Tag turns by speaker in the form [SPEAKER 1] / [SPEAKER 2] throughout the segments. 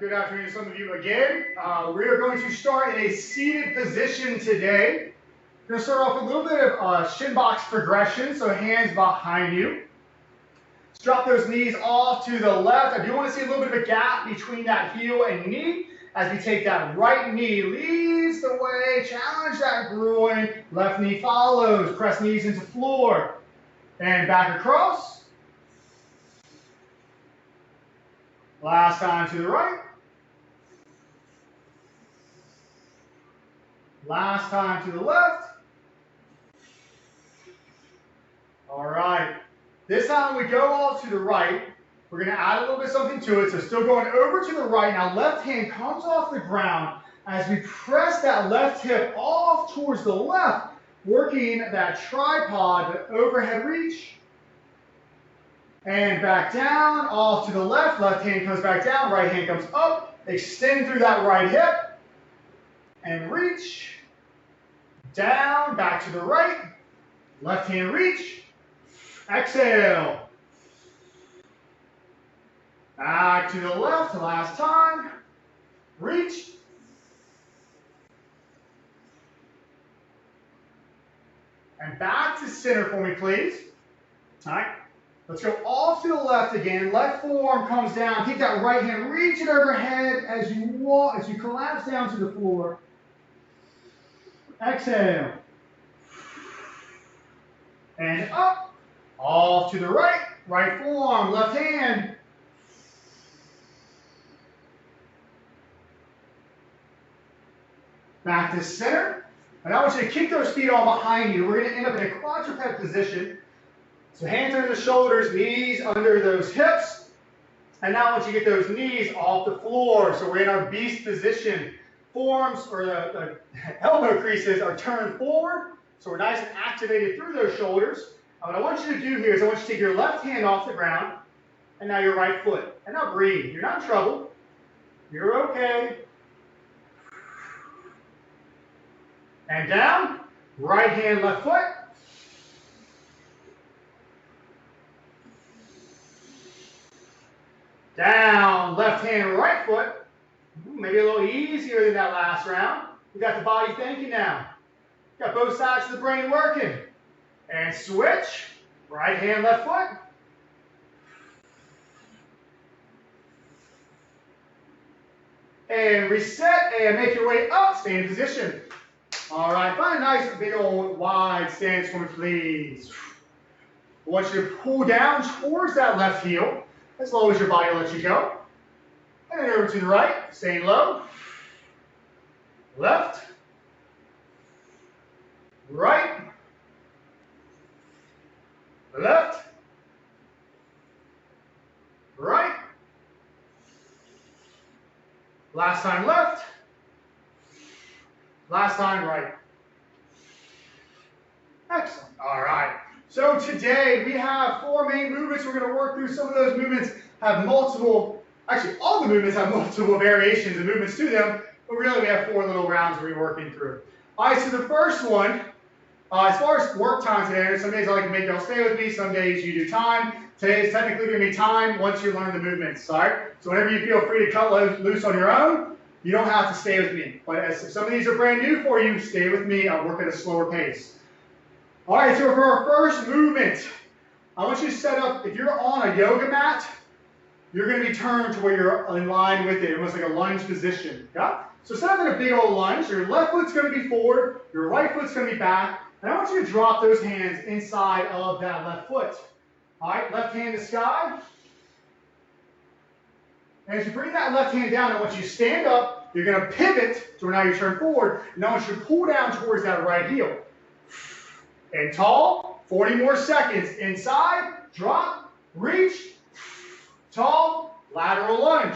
[SPEAKER 1] Good afternoon to some of you again. We are going to start in a seated position today. We're going to start off with a little bit of shin box progression, so hands behind you. Let's drop those knees off to the left. I do want to see a little bit of a gap between that heel and knee as we take that right knee, leads the way, challenge that groin, left knee follows, press knees into floor, and back across. Last time to the right. Last time to the left. All right. This time we go off to the right. We're going to add a little bit something to it. So still going over to the right. Now left hand comes off the ground as we press that left hip off towards the left, working that tripod, the overhead reach. And back down, off to the left. Left hand comes back down, right hand comes up. Extend through that right hip. And reach. Down, back to the right. Left hand reach. Exhale. Back to the left, last time. Reach. And back to center for me, please. All right. Let's go off to the left again. Left forearm comes down. Keep that right hand, reach it overhead as you walk, as you collapse down to the floor. Exhale. And up. Off to the right. Right forearm, left hand. Back to center. And I want you to kick those feet all behind you. We're going to end up in a quadruped position. So hands under the shoulders, knees under those hips. And now once you get those knees off the floor, so we're in our beast position. Forearms or the elbow creases are turned forward. So we're nice and activated through those shoulders. And what I want you to do here is I want you to take your left hand off the ground and now your right foot. And now breathe. You're not in trouble. You're okay. And down. Right hand, left foot. Down, left hand, right foot. Maybe a little easier than that last round. We got the body thinking now. Got both sides of the brain working. And switch. Right hand, left foot. And reset and make your way up. Stay in position. All right, find a nice big old wide stance for me, please. I want you to pull down towards that left heel as low as your body lets you go. And then over to the right, staying low. Left. Right. Left. Right. Last time left. Last time right. Excellent. All right. So today we have 4 main movements. We're going to work through. Some of those movements have multiple, actually all the movements have multiple variations and movements to them, but really we have 4 little rounds we're working through. All right, so the first one, as far as work time today, some days I like to make y'all stay with me, some days you do time. Today is technically going to be time once you learn the movements, all right? So whenever you feel free to cut loose on your own, you don't have to stay with me. But as if some of these are brand new for you, stay with me. I'll work at a slower pace. All right, so for our first movement, I want you to set up, if you're on a yoga mat, you're going to be turned to where you're in line with it, almost like a lunge position. Yeah? So set up in a big old lunge. Your left foot's going to be forward, your right foot's going to be back, and I want you to drop those hands inside of that left foot. All right, left hand to sky. And as you bring that left hand down, I want you to stand up. You're going to pivot, so now you turn forward. And I want you to pull down towards that right heel. And tall, 40 more seconds. Inside, drop, reach, tall, lateral lunge.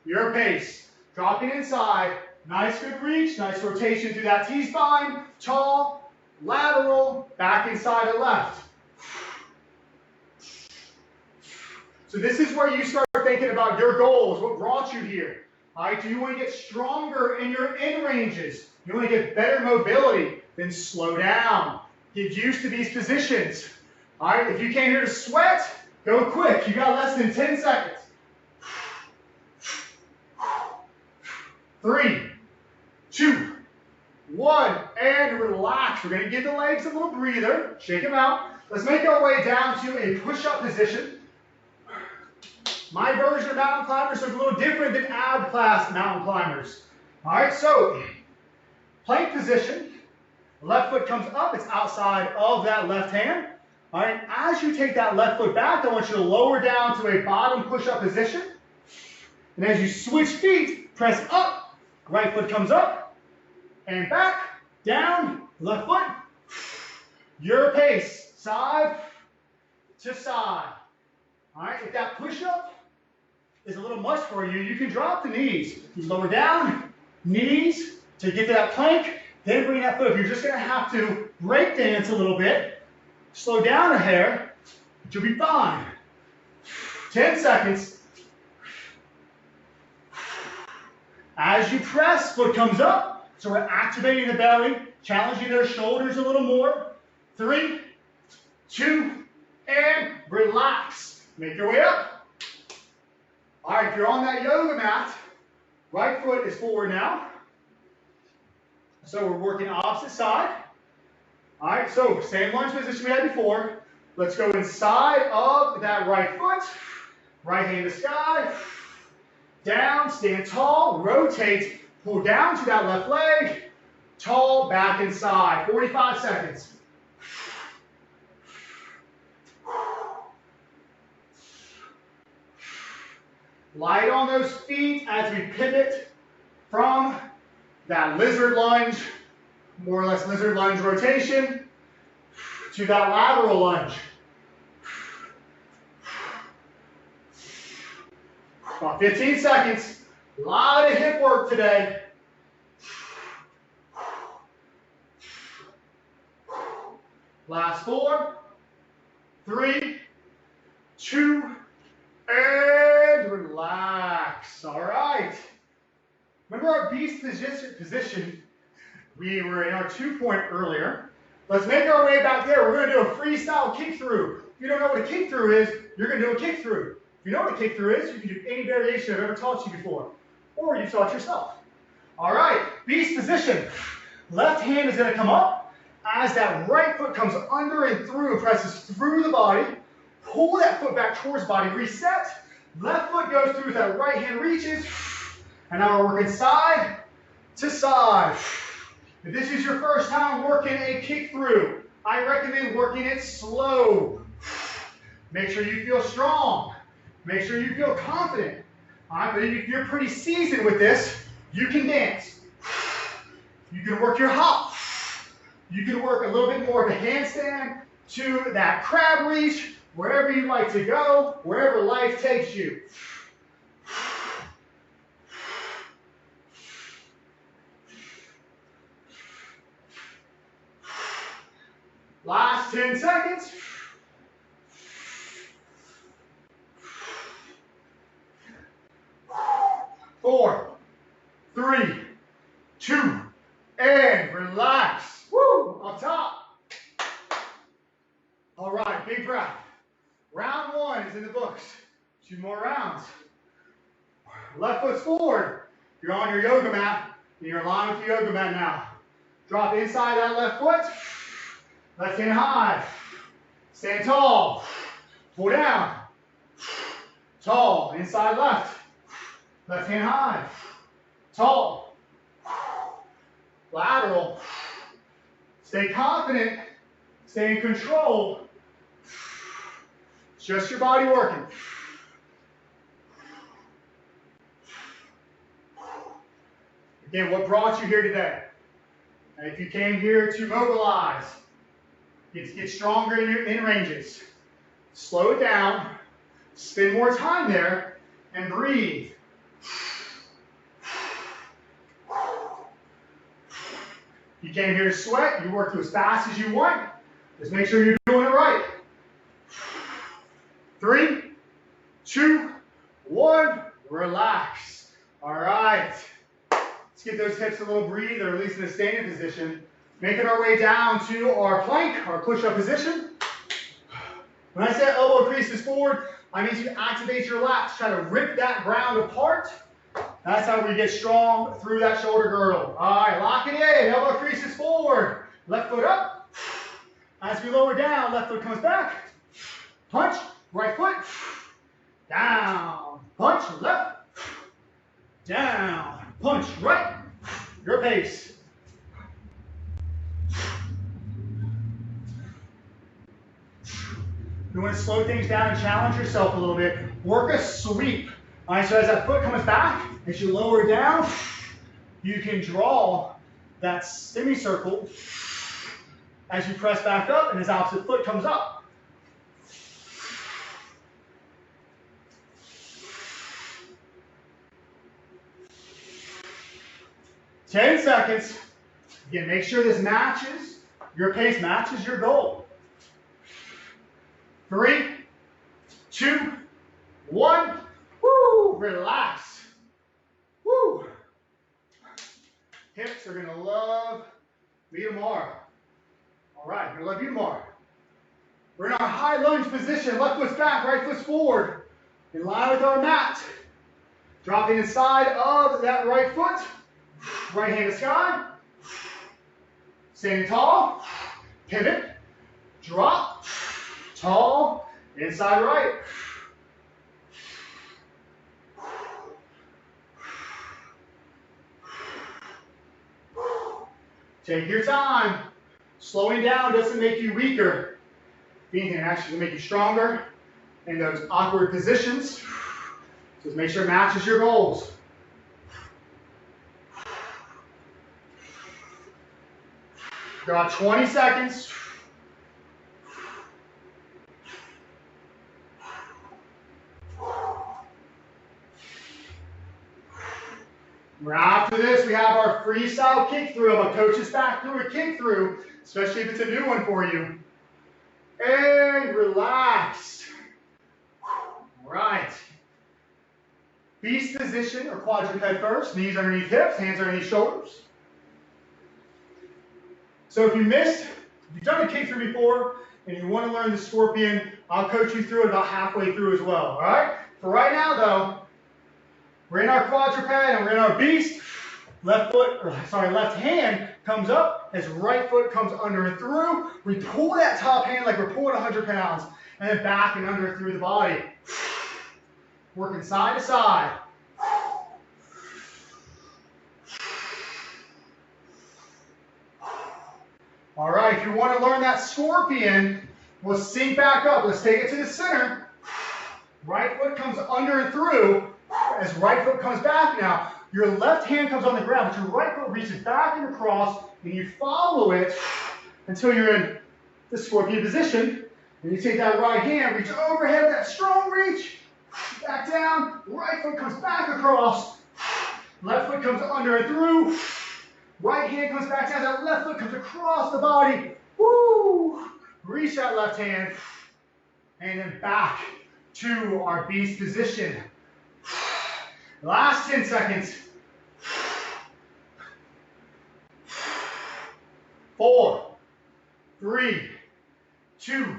[SPEAKER 1] Your pace. Dropping inside, nice good reach, nice rotation through that T-spine. Tall, lateral, back inside to left. So this is where you start thinking about your goals, what brought you here. All right, do you want to get stronger in your in ranges? You want to get better mobility? Then slow down. Get used to these positions. All right, if you came here to sweat, go quick. You got less than 10 seconds. 3, 2, 1, and relax. We're going to give the legs a little breather. Shake them out. Let's make our way down to a push-up position. My version of mountain climbers is a little different than ab class mountain climbers. All right, so plank position. Left foot comes up. It's outside of that left hand. All right, as you take that left foot back, I want you to lower down to a bottom push-up position. And as you switch feet, press up. Right foot comes up and back, down, left foot. Your pace, side to side. All right, if that push-up is a little much for you, you can drop the knees. You lower down, knees to get to that plank, then bring that foot. If you're just going to have to break dance a little bit, slow down a hair, but you'll be fine. 10 seconds. As you press, foot comes up. So we're activating the belly, challenging those shoulders a little more. 3, 2, and relax. Make your way up. All right, if you're on that yoga mat, right foot is forward now. So we're working opposite side. All right, so same lunge position we had before. Let's go inside of that right foot. Right hand to sky. Down, stand tall, rotate, pull down to that left leg. Tall, back and side. 45 seconds. Light on those feet as we pivot from that lizard lunge, more or less lizard lunge rotation, to that lateral lunge. About 15 seconds. A lot of hip work today. Last 4, 3, 2, and relax. All right. Remember our beast position? We were in our 2-point earlier. Let's make our way back there. We're going to do a freestyle kick through. If you don't know what a kick through is, you're going to do a kick through. If you know what a kick through is, you can do any variation I've ever taught you before, or you've taught yourself. All right, beast position. Left hand is going to come up as that right foot comes under and through, presses through the body. Pull that foot back towards body, reset. Left foot goes through, that right hand reaches. And now we're working side to side. If this is your first time working a kick through, I recommend working it slow. Make sure you feel strong. Make sure you feel confident. All right, but if you're pretty seasoned with this, you can dance. You can work your hop. You can work a little bit more of a handstand to that crab reach, wherever you like to go, wherever life takes you. Last 10 seconds. 4, 3, 2, and relax. Woo! Up top. All right, big breath. Round 1 is in the books. 2 more rounds. Left foot's forward. You're on your yoga mat, and you're aligned with your yoga mat now. Drop inside that left foot. Left hand high. Stand tall. Pull down. Tall. Inside left. Left hand high. Tall. Lateral. Stay confident. Stay in control. It's just your body working. Again, what brought you here today? If you came here to mobilize, get stronger in your in ranges, slow it down, spend more time there, and breathe. You came here to sweat, you work as fast as you want. Just make sure you're doing it right. 3, 2, 1, relax. All right. Let's give those hips a little breather, at least in a standing position. Making our way down to our plank, our push-up position. When I say elbow creases forward, I need you to activate your lats. Try to rip that ground apart. That's how we get strong through that shoulder girdle. All right, lock it in. Elbow creases forward. Left foot up. As we lower down, left foot comes back. Punch, right foot. Down. Punch, left. Down. Punch, right. Your pace. You want to slow things down and challenge yourself a little bit. Work a sweep. All right, so as that foot comes back, as you lower down, you can draw that semicircle as you press back up and as opposite foot comes up. Ten seconds. Again, make sure this matches, your pace matches your goal. 3, 2, 1. Woo! Relax. Woo! Hips are gonna love me tomorrow. All right, gonna love you tomorrow. We're in our high lunge position. Left foot's back, right foot's forward. In line with our mat. Dropping inside of that right foot. Right hand to sky. Standing tall. Pivot. Drop. Tall. Inside right. Take your time. Slowing down doesn't make you weaker. Being here actually make you stronger in those awkward positions. Just make sure it matches your goals. Got 20 seconds. After this, we have our freestyle kick through. I'm going to coach us back through a kick through, especially if it's a new one for you. And relax. All right. Beast position or quadruped first. Knees underneath hips, hands underneath shoulders. So if you've done a kick through before and you want to learn the scorpion, I'll coach you through it about halfway through as well. All right? For right now, though, we're in our quadruped and we're in our beast. Left hand comes up as right foot comes under and through. We pull that top hand like we're pulling 100 pounds, and then back and under through the body. Working side to side. All right, if you want to learn that scorpion, we'll sink back up. Let's take it to the center. Right foot comes under and through. As right foot comes back now, your left hand comes on the ground, but your right foot reaches back and across, and you follow it until you're in the scorpion position. And you take that right hand, reach overhead with that strong reach, back down, right foot comes back across, left foot comes under and through, right hand comes back down, that left foot comes across the body, woo! Reach that left hand, and then back to our beast position. Last 10 seconds. 4, 3, 2,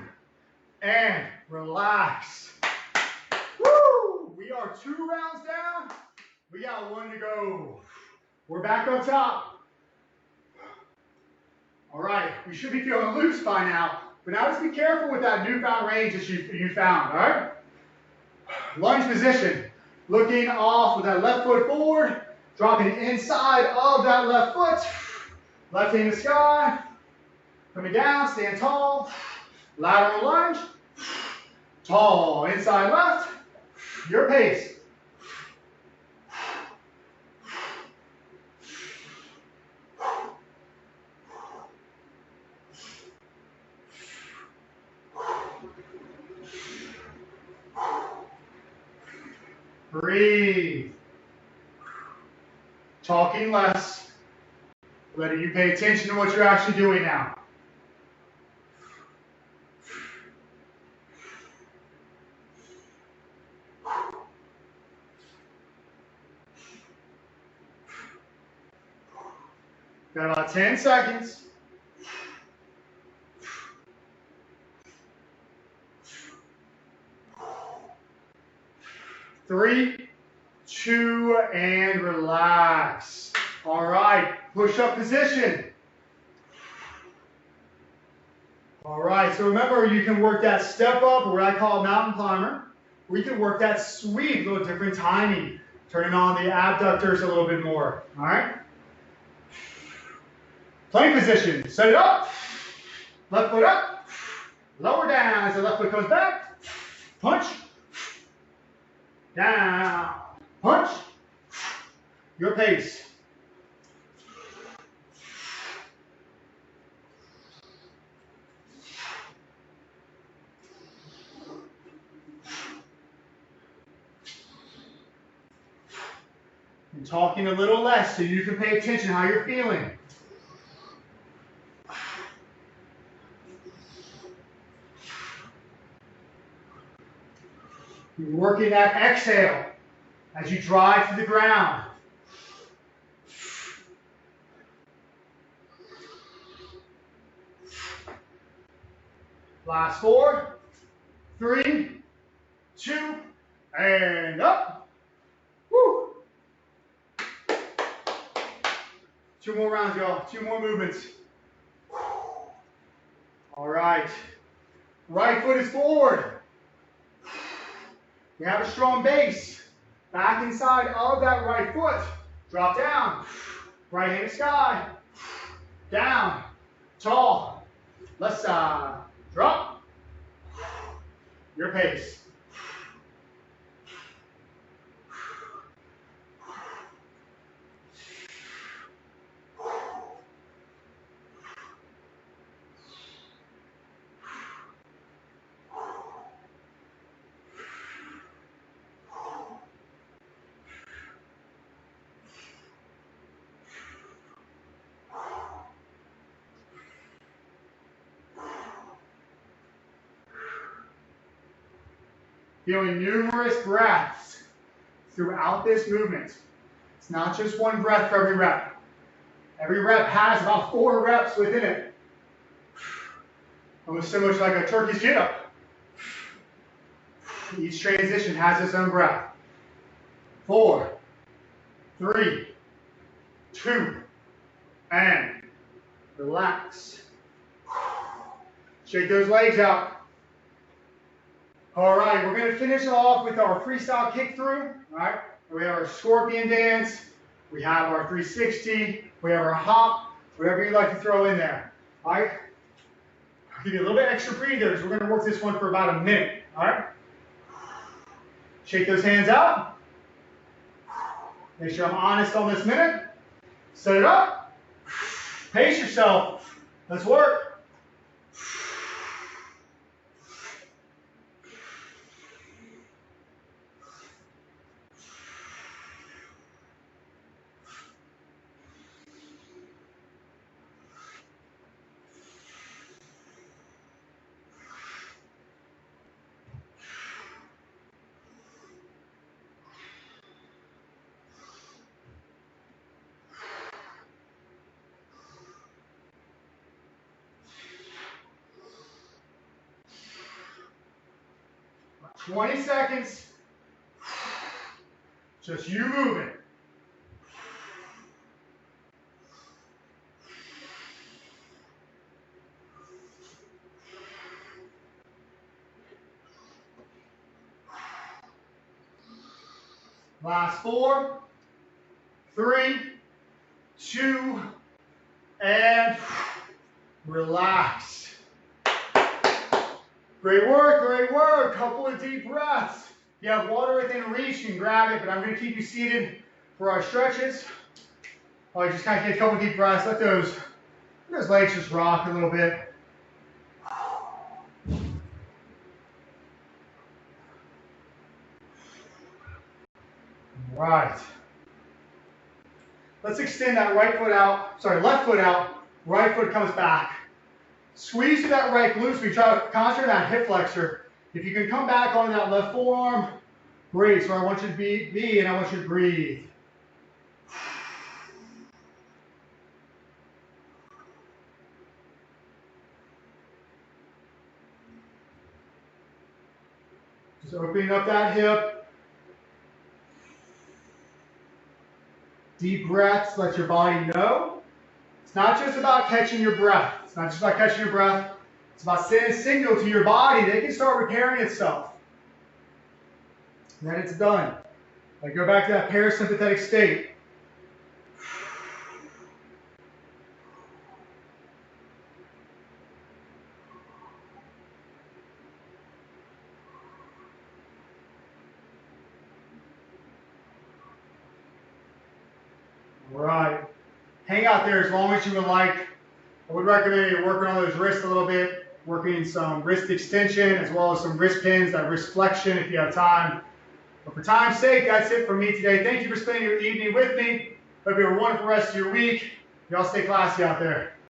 [SPEAKER 1] and relax. Woo! We are 2 rounds down. We got 1 to go. We're back on top. All right, we should be feeling loose by now, but now just be careful with that newfound range that you found, all right? Lunge position. Looking off with that left foot forward, dropping inside of that left foot. Left hand to sky. Coming down, stand tall. Lateral lunge. Tall, inside left. Your pace. Breathe. Talking less. Letting you pay attention to what you're actually doing now. Got about 10 seconds. 3, 2, and relax. All right, push-up position. All right, so remember, you can work that step up, or what I call mountain climber, or you can work that sweep, a little different timing, turning on the abductors a little bit more. All right? Plank position. Set it up. Left foot up. Lower down as the left foot comes back. Punch. Down. Punch. Your pace. I'm talking a little less so you can pay attention to how you're feeling. You're working that exhale as you drive to the ground. Last 4, 3, 2, and up. Woo. 2 more rounds, y'all. 2 more movements. All right. Right foot is forward. You have a strong base. Back inside of that right foot. Drop down. Right hand sky. Down. Tall. Left side. Drop. Your pace. Feeling numerous breaths throughout this movement. It's not just one breath for every rep. Every rep has about 4 reps within it. Almost similar to like a turkey sit-up. Each transition has its own breath. 4, 3, 2, and relax. Shake those legs out. All right, we're going to finish off with our freestyle kick through. All right, we have our scorpion dance, we have our 360, we have our hop, whatever you like to throw in there. All right, I'll give you a little bit extra breathers. We're going to work this one for about a minute. All right, shake those hands out. Make sure I'm honest on this minute. Set it up. Pace yourself. Let's work. About 20 seconds. Just you moving. Last 4, 3, 2, and relax. Great work, great work. Couple of deep breaths. If you have water within reach, you can grab it, but I'm going to keep you seated for our stretches. I'll just kind of get a couple of deep breaths. Let those legs just rock a little bit. Right. Let's extend that left foot out, right foot comes back. Squeeze through that right glute so we try to concentrate that hip flexor. If you can come back on that left forearm, great. So I want you to be and I want you to breathe. Just opening up that hip. Deep breaths, let your body know. It's not just about catching your breath. It's not just about catching your breath. It's about sending a signal to your body that it can start repairing itself. And then it's done. Like go back to that parasympathetic state. All right. Hang out there as long as you would like. I would recommend you working on those wrists a little bit, working some wrist extension as well as some wrist pins, that wrist flexion if you have time. But for time's sake, that's it for me today. Thank you for spending your evening with me. Hope you have a wonderful rest of your week. Y'all stay classy out there.